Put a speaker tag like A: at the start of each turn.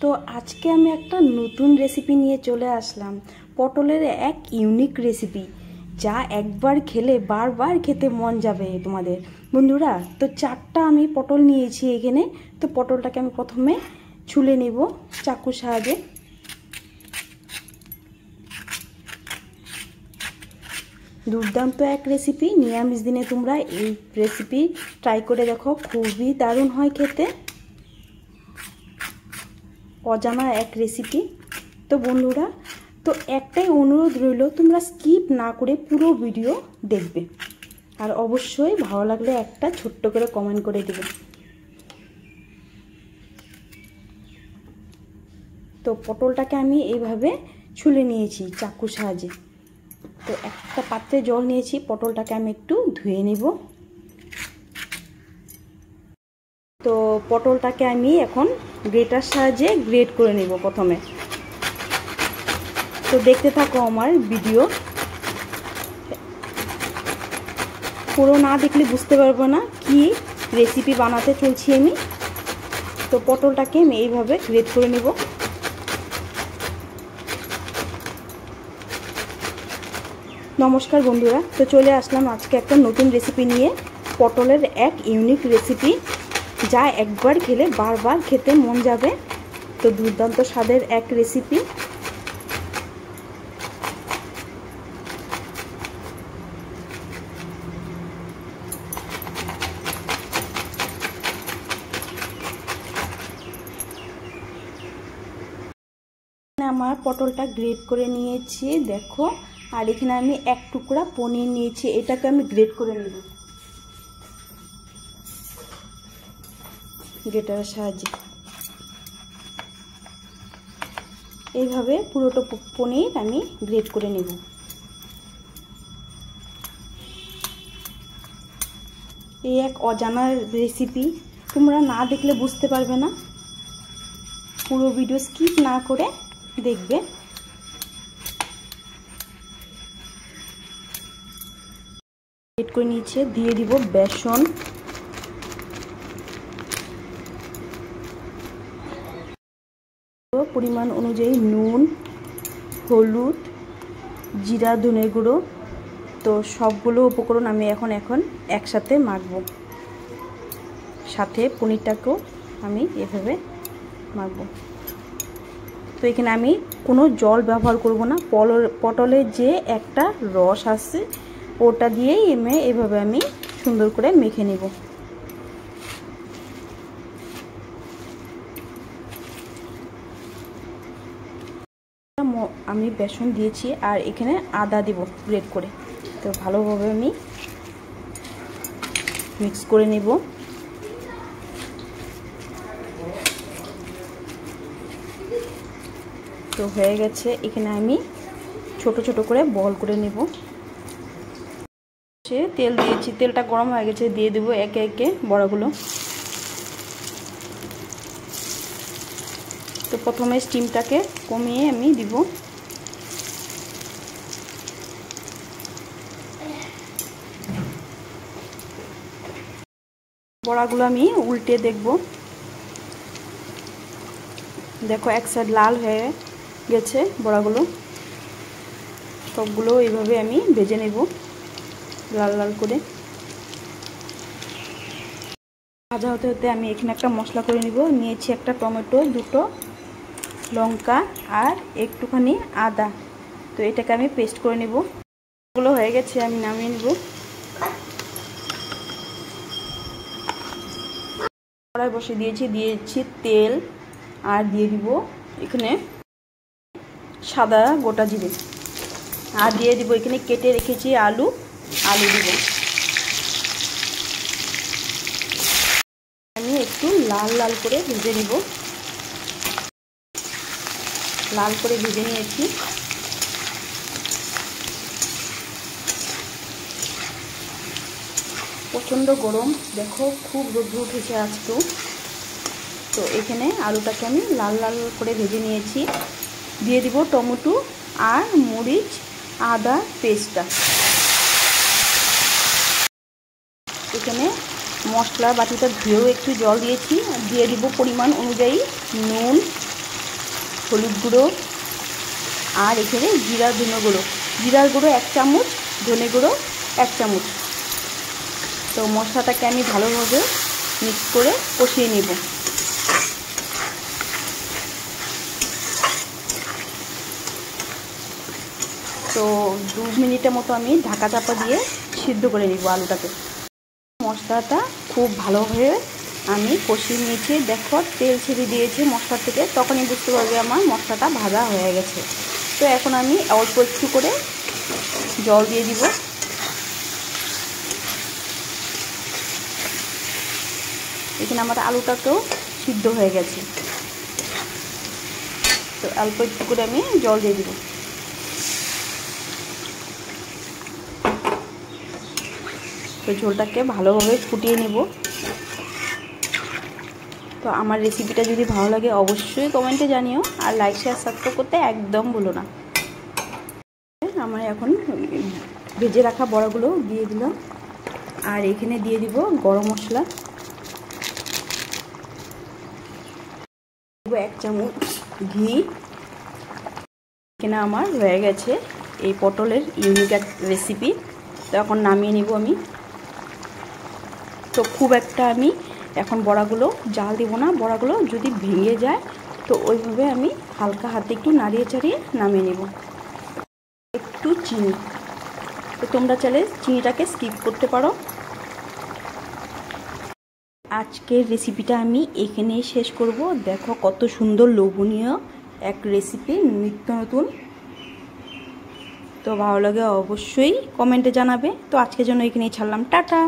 A: তো আজকে আমি একটা নতুন রেসিপি নিয়ে চলে আসলাম। পটলের এক ইউনিক রেসিপি, যা একবার খেলে বারবার খেতে মন যাবে তোমাদের বন্ধুরা। তো 4টা আমি পটল নিয়েছি এখানে। তো পটলটাকে আমি প্রথমে ছুলে নেব চাকুর সাহায্যে। দুর্দান্ত এক রেসিপি, নিরামিষ দিনে তোমরা এই রেসিপি ট্রাই করে দেখো, খুবই দারুণ হয় খেতে। অজানা এক রেসিপি। তো বন্ধুরা, তো একটাই অনুরোধ রইল, তোমরা স্কিপ না করে পুরো ভিডিও দেখবে, আর অবশ্যই ভালো লাগলে একটা ছোট্ট করে কমেন্ট করে দেবে। তো পটলটাকে আমি এইভাবে ছুলে নিয়েছি চাকুর সাহায্যে। তো একটা পাত্রে জল নিয়েছি, পটলটাকে আমি একটু ধুয়ে নিব। তো পটলটাকে আমি এখন গ্রেটার সাহায্যে গ্রেট করে নেব প্রথমে। তো দেখতে থাকো আমার ভিডিও, পুরো না দেখলে বুঝতে পারবো না কি রেসিপি বানাতে চলছি আমি। তো পটলটাকে আমি এইভাবে গ্রেট করে নেব। নমস্কার বন্ধুরা, তো চলে আসলাম আজকে একটা নতুন রেসিপি নিয়ে। পটলের এক ইউনিক রেসিপি, যা একবার খেলে বারবার খেতে মন যাবে। তো দুর্দান্ত স্বাদের এক রেসিপি। আমার পটলটা গ্রেট করে নিয়েছি দেখো, আর এখানে আমি এক টুকরা পনির নিয়েছি, এটাকে আমি গ্রেট করে নেব গ্রেটারের সাহায্যে। এইভাবে পুরোটা পনির আমি গ্রেট করে নেব। এই এক অজানা রেসিপি, তোমরা না দেখলে বুঝতে পারবে না, পুরো ভিডিও স্কিপ না করে দেখবে। গ্রেট করে নিচে দিয়ে দিব বেসন, পরিমাণ অনুযায়ী নুন, হলুদ, জিরা, ধনে গুঁড়ো। তো সবগুলো উপকরণ আমি এখন একসাথে মাখবো। সাথে পনিরটাকেও আমি এভাবে মাখবো। তো এখানে আমি কোনো জল ব্যবহার করব না, পটলের যে একটা রস আছে ওটা দিয়েই এভাবে আমি সুন্দর করে মেখে নেব। আমি বেসন দিয়েছি আর এখানে আদা দিব গ্রেট করে। তো ভালোভাবে আমি মিক্স করে নেব। তো হয়ে গেছে, এখানে আমি ছোট ছোট করে বল করে নেব। তেল দিয়েছি, তেলটা গরম হয়ে গেছে, দিয়ে দেব একে একে বড়াগুলো। তো প্রথমে স্টিমটাকে কমিয়ে আমি দিব। বড়াগুলো আমি উল্টে দেখব। দেখো এক সাইড লাল হয়ে গেছে বড়াগুলো। সবগুলো এইভাবে আমি ভেজে নেব লাল লাল করে। ভাজা হতে হতে আমি এখানে একটা মশলা করে নিব। নিয়েছি একটা টমেটো, দুটো লঙ্কা আর একটুখানি আদা। তো এটাকে আমি পেস্ট করে নেব। এগুলো হয়ে গেছে, আমি নামিয়ে নেব। কড়াই বসে দিয়েছি তেল, আর দিয়ে দিব এখানে সাদা গোটা জিরে, আর দিয়ে দিব এখানে কেটে রেখেছি আলু দিব। আমি একটু লাল লাল করে ভেজে নিব। লাল করে ভেজে নিয়েছি। প্রচণ্ড গরম, দেখো খুব রোদ্র উঠেছে আজকেও। তো এখানে আলুটাকে আমি লাল লাল করে ভেজে নিয়েছি। দিয়ে দিব টমেটো আর মরিচ আদা পেস্টটা। এখানে মশলা বাটিটা ধুয়েও একটু জল দিয়েছি। দিয়ে দিব পরিমাণ অনুযায়ী নুন, হলুদ গুঁড়ো, আর এখানে জিরার গুঁড়ো, জিরার গুঁড়ো 1 চামচ, ধনে গুঁড়ো 1 চামচ। তো মশলাটাকে আমি ভালোভাবে মিক্স করে কষিয়ে নেব। তো 2 মিনিটের মতো আমি ঢাকা চাপা দিয়ে সিদ্ধ করে নেব আলুটাকে। মশলাটা খুব ভালোভাবে আমি কষিয়ে নিয়েছি। দেখো তেল ছেড়ে দিয়েছে মশলা থেকে, তখনই বুঝতে পারবে আমার মশলাটা ভাজা হয়ে গেছে। তো এখন আমি অল্প একটু করে জল দিয়ে দিব। এখানে আমার আলুটাকেও সিদ্ধ হয়ে গেছে। তো অল্প একটু করে আমি জল দিয়ে দিব। তো ঝোলটাকে ভালোভাবে ফুটিয়ে নেব। তো আমার রেসিপিটা যদি ভালো লাগে অবশ্যই কমেন্টে জানিও, আর লাইক শেয়ার সাবস্ক্রাইব করতে একদম ভুলো না। আমার এখন ভেজে রাখা বড়াগুলো দিয়ে দিলাম, আর এখানে দিয়ে দিব গরম মশলা 1 চামচ, ঘি। এখানে আমার হয়ে গেছে এই পটলের ইউনিক এক রেসিপি। তো এখন নামিয়ে নিব আমি। তো খুব একটা আমি এখন বড়াগুলো জাল দেব না, বড়াগুলো যদি ভেঙে যায় তো ওইভাবে আমি হালকা হাতে একটু নাড়িয়ে চাড়িয়ে নামিয়ে নেব। একটু চিনি, তো তোমরা চাইলে চিনিটাকে স্কিপ করতে পারো। আজকের রেসিপিটা আমি এখানেই শেষ করব। দেখো কত সুন্দর লোভনীয় এক রেসিপি, নিত্য নতুন। তো ভালো লাগে অবশ্যই কমেন্টে জানাবে। তো আজকের জন্য এখানেই ছাড়লাম, টাটা।